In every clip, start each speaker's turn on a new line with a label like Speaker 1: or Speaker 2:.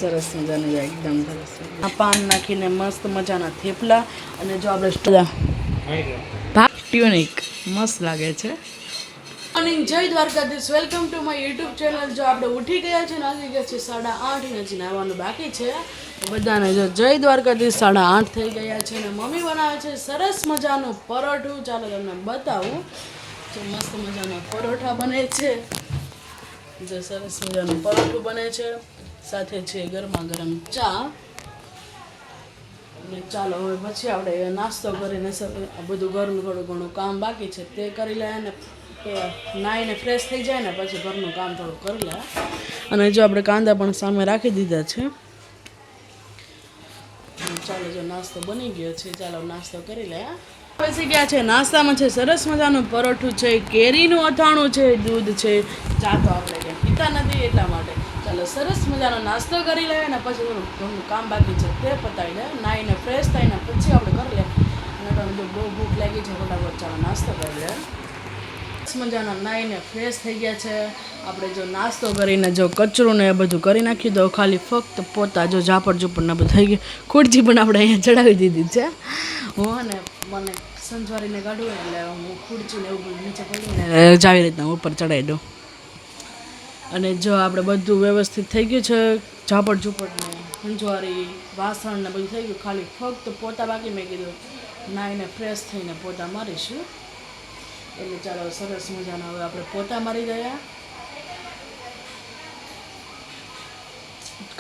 Speaker 1: સરસ મજાનું એકદમ સરસ આ પાન નાખીને મસ્ત મજાના થેપલા અને જો આપણે ટ્યુનિક મસ્ત લાગે છે. મોર્નિંગ, જય Dwarkadhish. Welcome to my YouTube channel. જો આપણે ઉઠી ગયા છે ને આવી ગયા છે 8:30 ને હજી નાવાનું બાકી છે બધાને. જો જય દ્વારકાધીશ. 8:30 થઈ ગયા છે ને મમ્મી બનાવે છે સરસ મજાનું પરોઠું. ચાલો તમને બતાવું. જો મસ્ત મજાના પરોઠા બને છે. જો સરસ મજાનું પરોઠું બને છે, સાથે છે ગરમા ગરમ ચા. અને ચાલો હવે પછી આપણે નાસ્તો કરીને બધું ઘરનું થોડું ઘણું કામ બાકી છે તે કરી લે ને નાહીને ફ્રેશ થઈ જાય ને પછી ઘરનું કામ થોડું કરી લે. અને જો આપણે કાંદા પણ સામે રાખી દીધા છે. ચાલો જો નાસ્તો બની ગયો છે, ચાલો નાસ્તો કરી લે. બેસી ગયા છે. નાસ્તામાં છે સરસ મજાનું પરોઠું છે, કેરીનું અથાણું છે, દૂધ છે. ચા તો આપણે ક્યાં પીતા નથી એટલા માટે ચાલો સરસ મજાનો નાસ્તો કરી લે અને પછી થોડું કામ બાકી છે તે પતાવી લે. નાહીને ફ્રેશ થઈને પછી આપણે કરી લે. અને તમને બહુ ભૂખ લાગી છે ફટાફટ ચાલો નાસ્તો કરી લે. સરસ મજાના નાહીને ફ્રેશ થઈ ગયા છે. આપણે જો નાસ્તો કરીને જો કચરું ને એ બધું કરી નાખ્યું તો ખાલી ફક્ત પોતા જો ઝાપડ ઝૂપડ ને બધું થઈ ગયું. ખુરચી પણ આપણે અહીંયા ચડાવી દીધી છે. હું અને મને સંજવારીને કાઢવું એટલે હું ખુરચીને એવું બધું નીચે પડીને જાવી રીતના ઉપર ચડાવી દઉં. અને જો આપણે બધું વ્યવસ્થિત થઈ ગયું છે, ઝાપડ ઝૂપડને સંજવારી વાસણ ને બધું થઈ ગયું, ખાલી ફક્ત પોતા બાકી. મેં કીધું નાહીને ફ્રેશ થઈને પોતા મારીશું. એટલે ચાલો સરસ મજાના હવે આપણે પોતા મારી ગયા.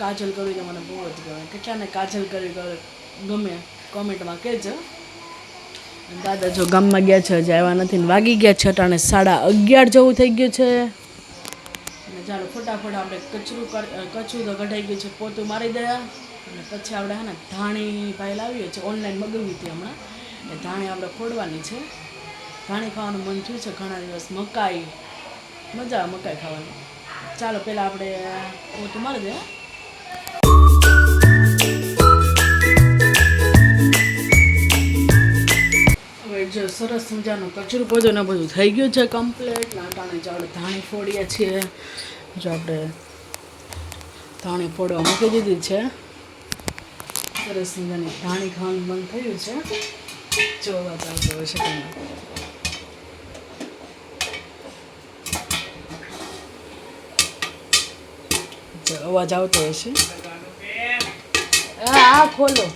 Speaker 1: કાજલ કરવી તો મને બહુ જ ગમે. કેટલાને કાજલ કરવી ગમે કોમેન્ટમાં કહેજો. દાદા જો ગામમાં ગયા છે, હજી આવ્યા નથી ને વાગી ગયા છે 11:30 જેવું થઈ ગયું છે. અને ચાલો ફટાફટ આપણે કચરું તો કઢાઈ ગયું છે, પોતું મારી દયા. અને પછી આપણે હે ને ધાણી ભાઈ લાવીએ છીએ, ઓનલાઈન મગાવી હતી હમણાં. એ ધાણી આપણે ફોડવાની છે. ધાણી ખાવાનું મન થયું છે ઘણા દિવસ. મકાઈ મજા મકાઈ ખાવાની. ચાલો પહેલાં આપણે પોતું મારી દે. જો સરસ મજાનું કચરું પોતું ને બધું થઈ ગયું છે કમ્પ્લીટ. નાટાણે ચાલો ધાણી ફોડીએ છીએ. જો આપણે ધાણી ફોડવા મૂકી દીધી છે. સરસ મજાની ધાણી ખાવાનું બંધ થયું છે. જોવા ચાલતો હોય છે તમે. જો અવાજ આવતો હોય છે. હા ખોલો.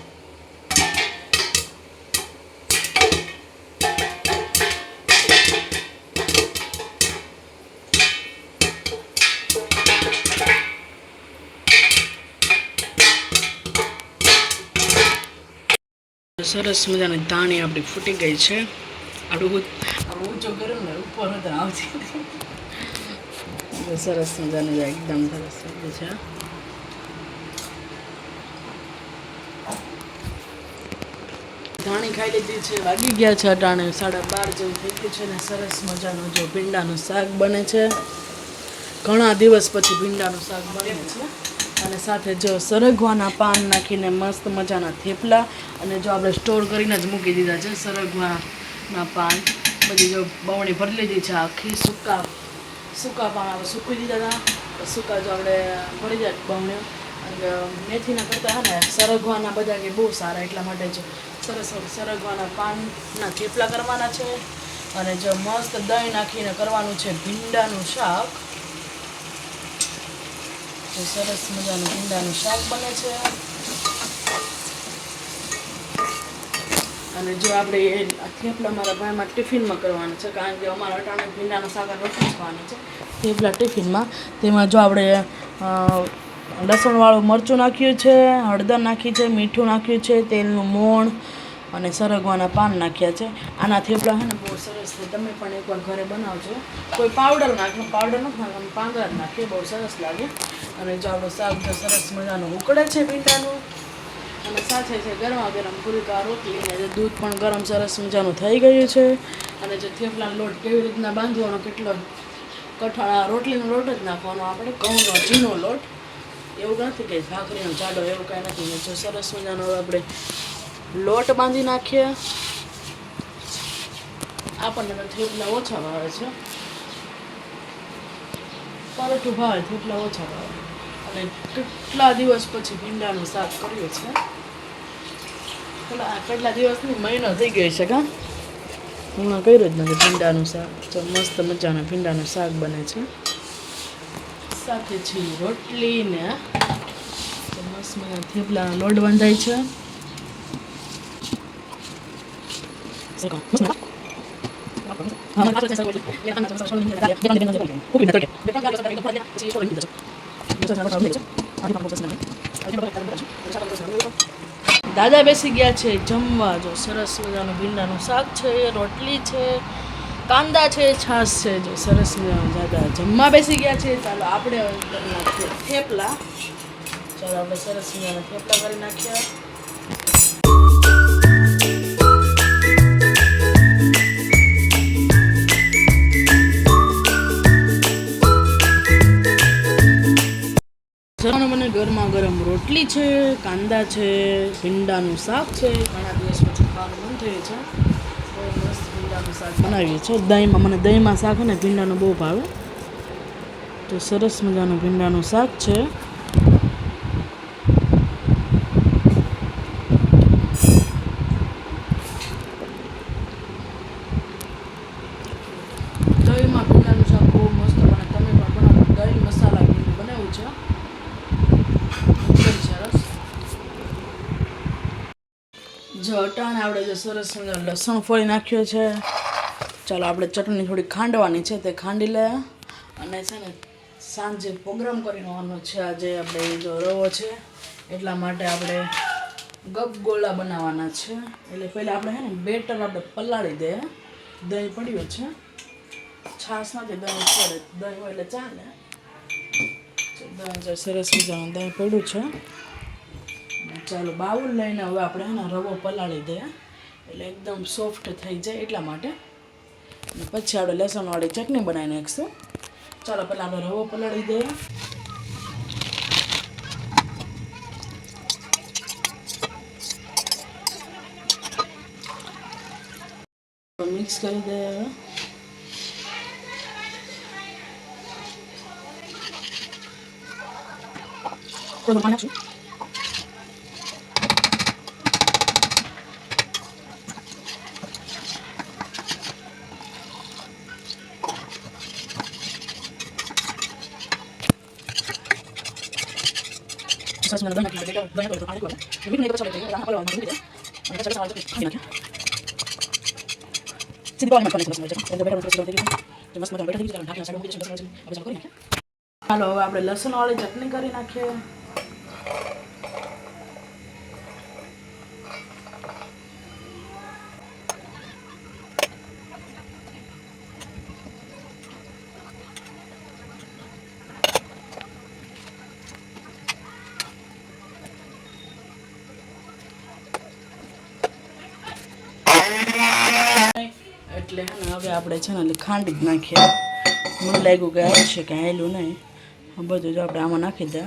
Speaker 1: સરસ મજાની ધાણી આપણી ફૂટી ગઈ છે. આપણું ઊંચો કર્યું ને ઉપર હતા આવતી. સરસ મજાનું એકદમ સરસ થઈ છે. ધાણી ખાઈ લીધી છે. વાગી ગયા છે અટાણે 12:30 જેવું થઈ ગયું છે. ને સરસ મજાનું જો ભીંડાનું શાક બને છે. ઘણા દિવસ પછી ભીંડાનું શાક બને છે. અને સાથે જો સરગવાના પાન નાખીને મસ્ત મજાના થેપલા. અને જો આપણે સ્ટોર કરીને જ મૂકી દીધા છે સરગવાના પાન. બધી જો બવણી ભરી લીધી છે આખી. સૂકા પાન આપણે સૂકવી દીધા હતા. સૂકા જો આપણે ભરી જાય બવણીઓ. અને મેથીના કરતાં ને સરગવાના બધા કે બહુ સારા, એટલા માટે જો સરસ સરગવાના પાનના થેપલા કરવાના છે. અને જો મસ્ત દહીં નાખીને કરવાનું છે ભીંડાનું શાક. સરસ મજાનું ભીંડાનું શાક બને છે. અને જો આપણે એ થેપલા મારા ભાઈમાં ટિફિનમાં કરવાના છે, કારણ કે અમારા અટાણે ભીંડાનું શાક રોટલી ખાવાની છે. થેપલા ટિફિનમાં તેમાં જો આપણે લસણવાળું મરચું નાખ્યું છે, હળદર નાખી છે, મીઠું નાખ્યું છે, તેલનું મોણ અને સરગવાના પાન નાખ્યા છે. આના થેપલા છે ને બહુ સરસ છે. તમે પણ એકવાર ઘરે બનાવજો. કોઈ પાવડર નથી નાખવાનું, પાંદડા જ નાખીએ, બહુ સરસ લાગે. અને જો આપણું શાક જો સરસ મજાનું ઉકળે છે ભીંડાનું. અને સાથે છે ગરમા ગરમ ફુલકા રોટલી. અને દૂધ પણ ગરમ સરસ મજાનું થઈ ગયું છે. અને જે થેપલાનો લોટ કેવી રીતના બાંધવાનો, કેટલો રોટલીનો લોટ જ નાખવાનો આપણે, ઘઉંનો ઝીણો લોટ. એવું નથી કે ભાખરીનો જાડો, એવું કાંઈ નથી. જો સરસ મજાનો આપણે લોટ બાંધી નાખીએ. આપણને તો થેપલા ઓછા ભાવે છે, પરોઠું ભાવે, થેપલા ઓછા ભાવે. અને કેટલા દિવસ પછી ભીંડાનું શાક કર્યું છે. કેટલા દિવસની મહિનો થઈ ગયો છે કા હમણાં કર્યું જ નથી ભીંડાનું શાક. તો મસ્ત મજાનું ભીંડાનું શાક બને છે. સાથે છે રોટલી ને મસ્ત મજાના થેપલાનો લોટ બંધાય છે. દાદા બેસી ગયા છે જમવા. જો સરસ મજાનું ભીંડાનું શાક છે, રોટલી છે, કાંદા છે, છાશ છે. જો સરસ મજાનું દાદા જમવા બેસી ગયા છે. ચાલો આપણે કરી નાખીએ થેપલા. ચાલો આપણે સરસ મજાના થેપલા કરી નાખ્યા. મને ગરમા ગરમ રોટલી છે, કાંદા છે, ભીંડાનું શાક છે. ઘણા દિવસ પછી ખાવાનું મન થયું છે. બહુ મસ્ત ભીંડાનું શાક બનાવીએ છીએ. દહીંમાં મને દહીંમાં શાક ને ભીંડાનું બહુ ભાવે. તો સરસ મજાનું ભીંડાનું શાક છે. દહીંમાં ભીંડાનું શાક બહુ મસ્ત બને. તમે પણ બનાવો. દહીં મસાલા ભીંડું બનાવ્યું છે. જો અટાણે આપણે જો સરસ લસણ ફોડી નાખ્યો છે. ચાલો આપણે ચટણી થોડી ખાંડવાની છે તે ખાંડી લે. અને છે ને સાંજે પ્રોગ્રામ કરવાનો છે. આજે આપણે જો રવો છે એટલા માટે આપણે ગપગોળા બનાવવાના છે. એટલે પહેલાં આપણે છે ને બેટર આપણે પલાળી દે. દહીં પડ્યું છે, છાશ નથી, દહીં પડે. દહીં હોય એટલે ચાલે. દહીં જો સરસ મજાનું દહીં પડ્યું છે. ચાલો બાઉલ લઈને હવે આપણે એના રવો પલાળી દઈએ એટલે એકદમ સોફ્ટ થઈ જાય એટલા માટે. અને પછી આપણે લસણવાળી ચટણી બનાવી નાખીશું. ચાલો પહેલાં આપણે રવો પલાળી દઈએ. મિક્સ કરી દઈએ. થોડું પાણી નાખશું. સરસ મને દહીં નાખી દહીં તો પાણી નાખ્યું. મીઠું નહીં તો ચાલે. રાણા પલાવવાનું મૂકી દે. અને પછી સરસ ખાઈ નાખ્યા. સીધી પાણી નાખવાની સરસ મજા. એટલે બેટર સરસ થઈ ગયું. તો મસ્ત મજા બેટર થઈ ગયું. ઢાંકીને સાઈડ મૂકી દે. સરસ આપણે ચાલુ કરી નાખ્યા. ચાલો હવે આપણે લસણવાળી ચટણી કરી નાખીએ. એટલે હવે આપણે છે ને ખાંડ જ નાખીએ. મને લાગ્યું કે આવશે કે હેલું નહીં. બધું જ આપણે આમાં નાખી દે.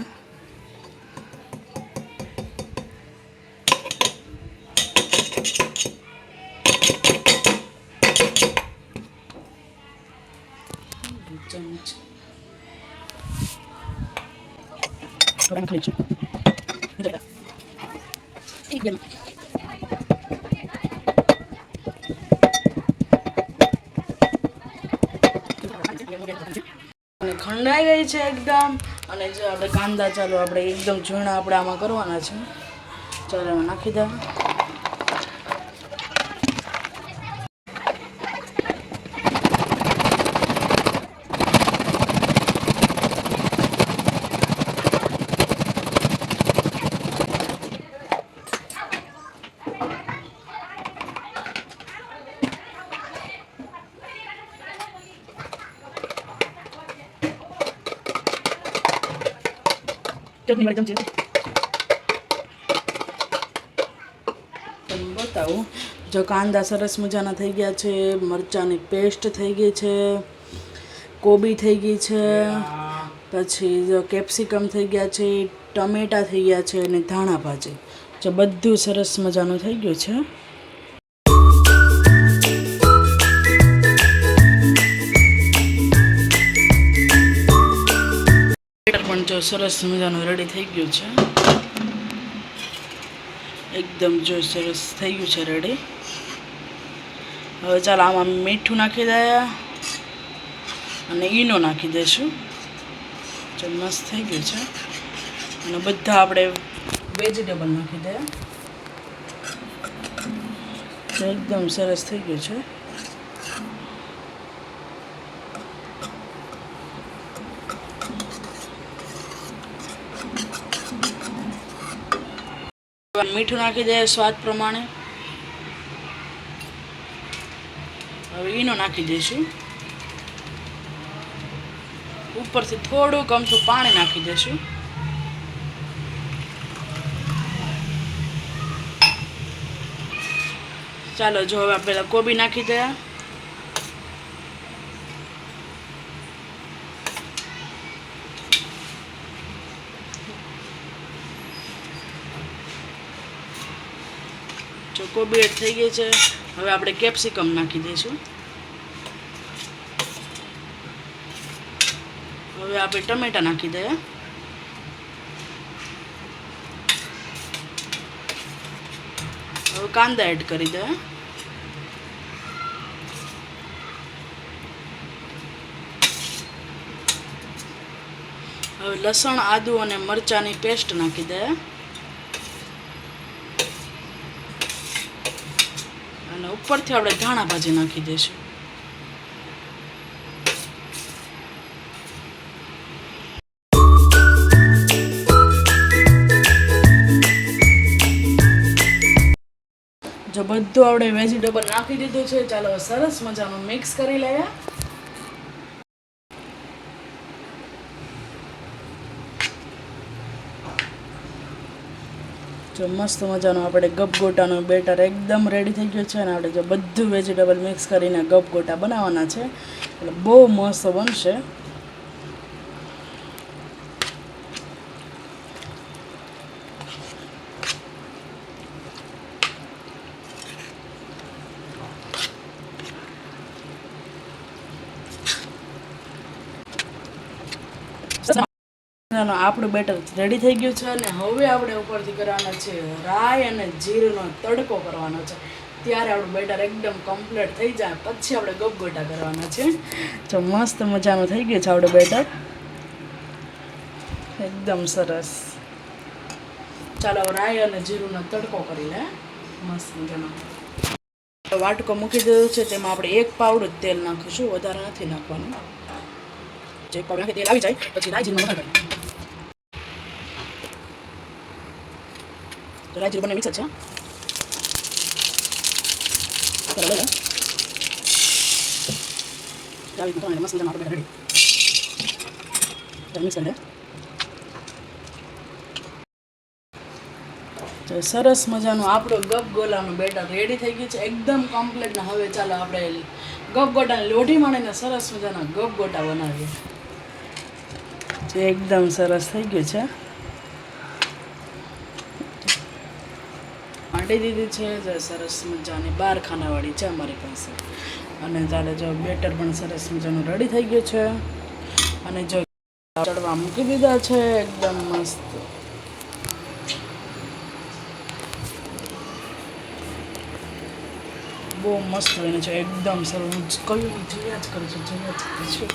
Speaker 1: અને ખંડાઈ ગઈ છે એકદમ. અને જો આપણે કાંદા ચાલો આપણે એકદમ ઝીણા આપણે આમાં કરવાના છે. ચાલો એમાં નાખી દે. ચટણી વાળી ચમચી બતાવું. જો કાંદા સરસ મજાના થઈ ગયા છે. મરચાંની પેસ્ટ થઈ ગઈ છે. કોબી થઈ ગઈ છે. પછી જો કેપ્સિકમ થઈ ગયા છે. ટમેટા થઈ ગયા છે. અને ધાણા ભાજી. જો બધું સરસ મજાનું થઈ ગયું છે. બેટર પણ પણ જો સરસ મજાનું રેડી થઈ ગયું છે, એકદમ જો સરસ થઈ ગયું છે રેડી. હવે ચાલો આમાં મીઠું નાખી દઈએ અને ઈનો નાખી દઈશું. જો મસ્ત થઈ ગયું છે. અને બધા આપણે વેજીટેબલ નાખી દઈએ. તો એકદમ સરસ થઈ ગયું છે. મીઠું નાખી દઈએ સ્વાદ પ્રમાણે. હવે ઈનો નાખી દઈશું. ઉપરથી થોડુંક અમથું પાણી નાખી દઈશું. ચાલો જો હવે પહેલાં કોબી નાખી દઈએ. જો કોબી એડ થઈ ગઈ છે. હવે આપણે કેપ્સિકમ નાખી દઈશું. હવે આપણે ટમેટા નાખી દઈએ. હવે કાંદા એડ કરી દઈએ. હવે લસણ, આદુ અને મરચાંની પેસ્ટ નાખી દઈએ. અને ઉપરથી આપણે ધાણા ભાજી નાખી દઈશું. જો બધું આપણે વેજીટેબલ નાખી દીધું છે. ચાલો સરસ મજાનું મિક્સ કરી લઈએ. જો મસ્ત મજાનું આપણે ગપગોટાનું બેટર એકદમ રેડી થઈ ગયું છે. અને આપણે જો બધું વેજીટેબલ મિક્સ કરીને ગપગોટા બનાવવાના છે. એટલે બહુ મસ્ત બનશે. આપણું બેટર રેડી થઈ ગયું છે. અને હવે આપણે ઉપરથી કરવાના છે રાઈ અને જીરુંનો તડકો કરવાનો છે. ત્યારે આપણું બેટર એકદમ કમ્પ્લીટ થઈ જાય પછી આપણે ગપગોટા કરવાના છે. જો મસ્ત મજાનું થઈ ગયું છે આપણું બેટર, એકદમ સરસ. ચાલો રાઈ અને જીરુંનો તડકો કરી લે મસ્ત મજાનો. વાટકો મૂકી દીધું છે. તેમાં આપણે 1 પાવડું તેલ નાખીશું, વધારે નથી નાખવાનું. જે પાવડર નાખી તેલ આવી જાય પછી રાઈ જીરુંનો વઘાર કરીએ. રાઈ જીરું બંને મિક્સ છે. મસ્ત મજાનું આપણે રેડી મિક્સ કરી તો સરસ મજાનું આપણું ગપગોલાનું બેટર રેડી થઈ ગયું છે, એકદમ કમ્પ્લીટ. ને હવે ચાલો આપણે ગપગોટાની લોઢી માંડીને સરસ મજાના ગપગોટા બનાવીએ. જે એકદમ સરસ થઈ ગયું છે. માંડી દીધી છે. જે સરસ મજાની 12 ખાનાવાળી છે અમારી પાસે. અને ચાલે જો બેટર પણ સરસ મજાનું રેડી થઈ ગયું છે. અને જો ચડવા મૂકી દીધા છે એકદમ મસ્ત. બહુ મસ્ત બને છે, એકદમ સરસ. કયું જોયા જ કરું છું, જોયા જ કરું છું.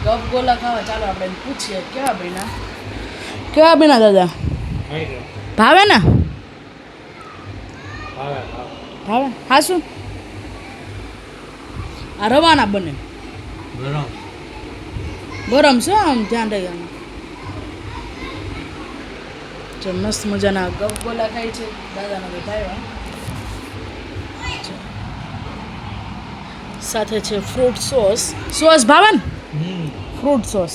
Speaker 1: ગપગોલા ખાવા ચાલો આપણે પૂછીએ કેવા બન્યા દાદા? ભાવે ને? ભાવે. હા શું આ રવાના બને ગરમ છે, આમ ધ્યાન રાખવાનું. જો મસ્ત મજાના ગપગોલા ખાય છે દાદાના તો ભાઈ. સાથે છે ફ્રૂટ સોસ ભાવે ને? Fruit sauce.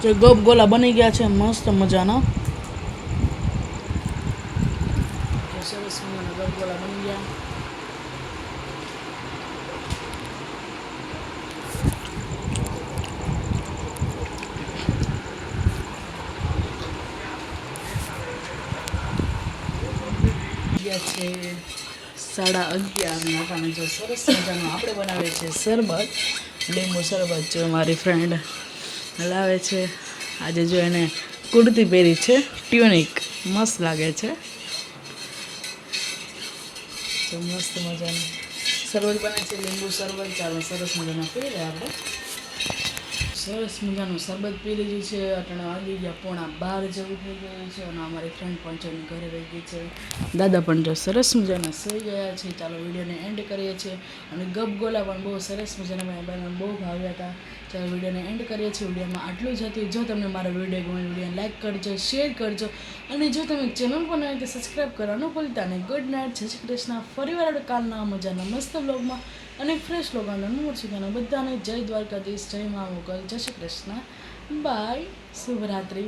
Speaker 1: જે ગપ ગોલા બની ગયા છે મસ્ત મજાના. સરસ મજાના ગપ ગોલા બની ગયા. છે 11:30 નાટાને જો સરસ મજાનું આપણે બનાવીએ છીએ શરબત, લીંબુ શરબત. જો મારી ફ્રેન્ડ લાવે છે આજે, જો એને કુર્તી પહેરી છે ટ્યુનિક, મસ્ત લાગે છે. તો મસ્ત મજાનું શરબત બને છે, લીંબુ શરબત. ચાલો સરસ મજાના પી લે આપણે. સરસ મજાનું શરબત પી લીધું છે. અટાણા વાગી ગયા 11:15 જેવું થઈ ગયું છે અને અમારી ફ્રેન્ડ પણ જો ઘરે રહી ગઈ છે. દાદા પણ જો સરસ મજાના સૂઈ ગયા છે. ચાલો વિડીયોને એન્ડ કરીએ છીએ. અને ગપગોલા પણ બહુ સરસ મજાના મારા બહેનોને બહુ ભાવ્યા હતા. ચાલો વિડીયોને એન્ડ કરીએ છીએ. વિડીયોમાં આટલું જ હતું. જો તમને મારો વિડીયો ગમે, વિડીયોને લાઈક કરજો, શેર કરજો અને જો તમે ચેનલ પર નવી તો સબસ્ક્રાઈબ કરવાનું ભૂલતા નહીં. ગુડ નાઇટ, જય શ્રી કૃષ્ણ. ફરીવાર આપણે કાલના મજાના મસ્ત બ્લોગમાં અને ફ્રેશ લોકોના નમસ્કાર બધાને જય દ્વારકાધીશ, જય મા મોગલ, જય શ્રી કૃષ્ણ, બાય, શુભરાત્રિ.